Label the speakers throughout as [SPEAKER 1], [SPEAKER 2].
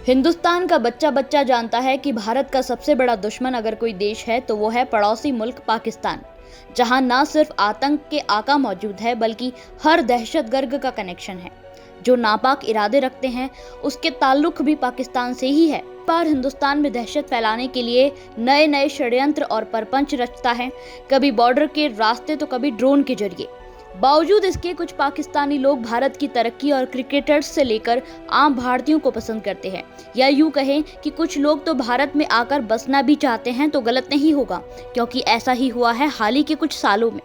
[SPEAKER 1] हिंदुस्तान का बच्चा बच्चा जानता है कि भारत का सबसे बड़ा दुश्मन अगर कोई देश है तो वो है पड़ोसी मुल्क पाकिस्तान, जहां न सिर्फ आतंक के आका मौजूद है बल्कि हर दहशतगर्द का कनेक्शन है। जो नापाक इरादे रखते हैं उसके ताल्लुक भी पाकिस्तान से ही है। बार हिंदुस्तान में दहशत फैलाने के लिए नए नए षड्यंत्र और परपंच रचता है, कभी बॉर्डर के रास्ते तो कभी ड्रोन के जरिए। बावजूद इसके कुछ पाकिस्तानी लोग भारत की तरक्की और क्रिकेटर्स से लेकर आम भारतीयों को पसंद करते हैं, या यूं कहें कि कुछ लोग तो भारत में आकर बसना भी चाहते हैं, तो गलत नहीं होगा क्योंकि ऐसा ही हुआ है हाल ही के कुछ सालों में।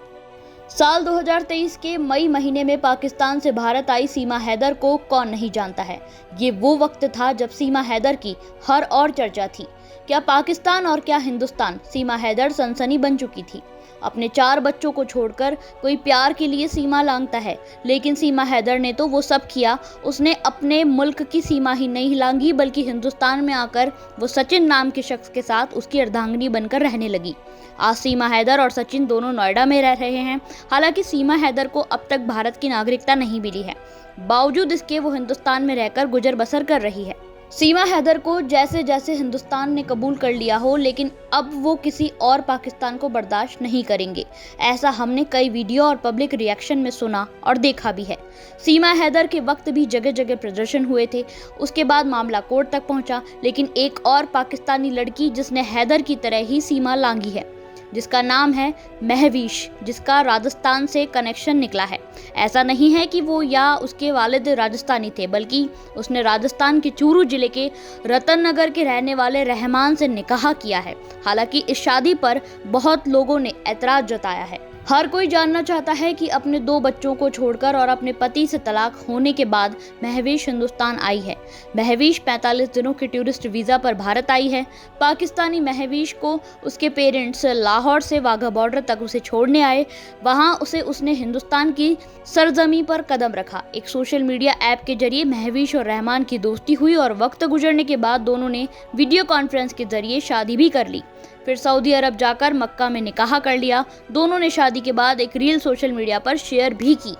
[SPEAKER 1] साल 2023 के मई महीने में पाकिस्तान से भारत आई सीमा हैदर को कौन नहीं जानता है। ये वो वक्त था जब सीमा हैदर की हर और चर्चा थी। क्या पाकिस्तान और क्या हिंदुस्तान, सीमा हैदर सनसनी बन चुकी थी। अपने 4 बच्चों को छोड़कर कोई प्यार के लिए सीमा लांघता है, लेकिन सीमा हैदर ने तो वो सब किया। उसने अपने मुल्क की सीमा ही नहीं लांघी बल्कि हिंदुस्तान में आकर वो सचिन नाम के शख्स के साथ उसकी अर्धांगिनी बनकर रहने लगी। आज सीमा हैदर और सचिन दोनों नोएडा में रह रहे हैं। हालांकि सीमा हैदर को अब तक भारत की नागरिकता नहीं मिली है, बावजूद इसके वो हिंदुस्तान में रहकर गुजर बसर कर रही है। सीमा हैदर को जैसे जैसे हिंदुस्तान ने कबूल कर लिया हो, लेकिन अब वो किसी और पाकिस्तान को बर्दाश्त नहीं करेंगे। ऐसा हमने कई वीडियो और पब्लिक रिएक्शन में सुना और देखा भी है। सीमा हैदर के वक्त भी जगह जगह प्रदर्शन हुए थे। उसके बाद मामला कोर्ट तक पहुंचा, लेकिन एक और पाकिस्तानी लड़की जिसने हैदर की तरह ही सीमा लांघी है, जिसका नाम है महवीश, जिसका राजस्थान से कनेक्शन निकला है। ऐसा नहीं है कि वो या उसके वालिद राजस्थानी थे, बल्कि उसने राजस्थान के चूरू जिले के रतन नगर के रहने वाले रहमान से निकाह किया है। हालांकि इस शादी पर बहुत लोगों ने ऐतराज जताया है। हर कोई जानना चाहता है कि अपने 2 बच्चों को छोड़कर और अपने पति से तलाक होने के बाद महवीश हिंदुस्तान आई है। महवीश 45 दिनों के टूरिस्ट वीज़ा पर भारत आई है। पाकिस्तानी महवीश को उसके पेरेंट्स लाहौर से वाघा बॉर्डर तक उसे छोड़ने आए। वहां उसने हिंदुस्तान की सरजमी पर कदम रखा। एक सोशल मीडिया ऐप के जरिए महवीश और रहमान की दोस्ती हुई और वक्त गुजरने के बाद दोनों ने वीडियो कॉन्फ्रेंस के जरिए शादी भी कर ली। फिर सऊदी अरब जाकर मक्का में निकाह कर लिया। दोनों ने शादी के बाद एक रील सोशल मीडिया पर शेयर भी की।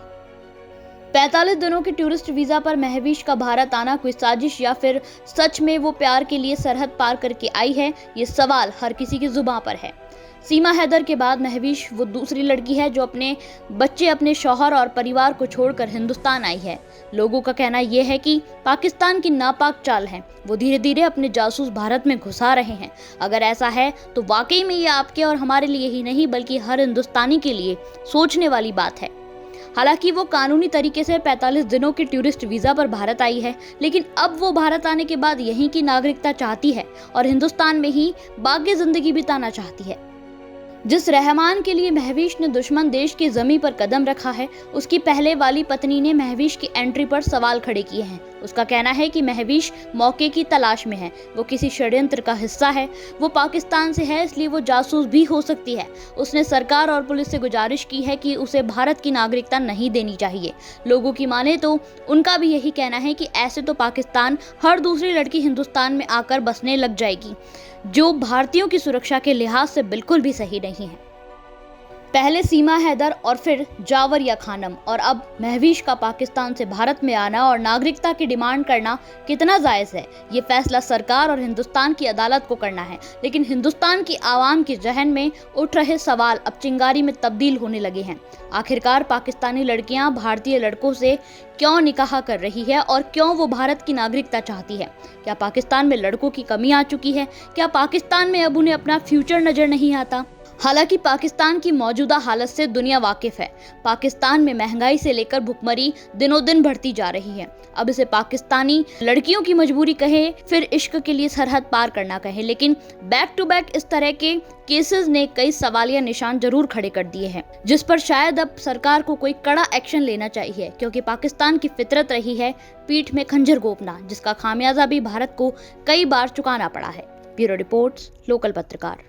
[SPEAKER 1] 45 दिनों के टूरिस्ट वीजा पर महवीश का भारत आना कोई साजिश या फिर सच में वो प्यार के लिए सरहद पार करके आई है, ये सवाल हर किसी की जुबान पर है। सीमा हैदर के बाद महवीश वो दूसरी लड़की है जो अपने बच्चे, अपने शौहर और परिवार को छोड़कर हिंदुस्तान आई है। लोगों का कहना यह है कि पाकिस्तान की नापाक चाल है, वो धीरे धीरे अपने जासूस भारत में घुसा रहे हैं। अगर ऐसा है तो वाकई में ये आपके और हमारे लिए ही नहीं बल्कि हर हिंदुस्तानी के लिए सोचने वाली बात है। हालांकि वो कानूनी तरीके से 45 दिनों के टूरिस्ट वीजा पर भारत आई है, लेकिन अब वो भारत आने के बाद यहीं की नागरिकता चाहती है और हिंदुस्तान में ही बाकी जिंदगी बिताना चाहती है। जिस रहमान के लिए महवीश ने दुश्मन देश की जमीन पर कदम रखा है, उसकी पहले वाली पत्नी ने महवीश की एंट्री पर सवाल खड़े किए हैं। उसका कहना है कि महवीश मौके की तलाश में है, वो किसी षड्यंत्र का हिस्सा है, वो पाकिस्तान से है इसलिए वो जासूस भी हो सकती है। उसने सरकार और पुलिस से गुजारिश की है कि उसे भारत की नागरिकता नहीं देनी चाहिए। लोगों की माने तो उनका भी यही कहना है कि ऐसे तो पाकिस्तान हर दूसरी लड़की हिंदुस्तान में आकर बसने लग जाएगी, जो भारतीयों की सुरक्षा के लिहाज से बिल्कुल भी सही नहीं है। पहले सीमा हैदर और फिर जावरिया खानम और अब महवीश का पाकिस्तान से भारत में आना और नागरिकता की डिमांड करना कितना जायज़ है, ये फैसला सरकार और हिंदुस्तान की अदालत को करना है। लेकिन हिंदुस्तान की आवाम के जहन में उठ रहे सवाल अब चिंगारी में तब्दील होने लगे हैं। आखिरकार पाकिस्तानी लड़कियां भारतीय लड़कों से क्यों निकाह कर रही है और क्यों वो भारत की नागरिकता चाहती है? क्या पाकिस्तान में लड़कों की कमी आ चुकी है? क्या पाकिस्तान में अब उन्हें अपना फ्यूचर नजर नहीं आता? हालांकि पाकिस्तान की मौजूदा हालत से दुनिया वाकिफ है। पाकिस्तान में महंगाई से लेकर भुखमरी दिनों दिन बढ़ती जा रही है। अब इसे पाकिस्तानी लड़कियों की मजबूरी कहे, फिर इश्क के लिए सरहद पार करना कहे, लेकिन बैक टू बैक इस तरह के केसेस ने कई सवालिया निशान जरूर खड़े कर दिए हैं, जिस पर शायद अब सरकार को कोई कड़ा एक्शन लेना चाहिए, क्योंकि पाकिस्तान की फितरत रही है पीठ में खंजर घोंपना, जिसका खामियाजा भी भारत को कई बार चुकाना पड़ा है। ब्यूरो रिपोर्ट्स, लोकल पत्रकार।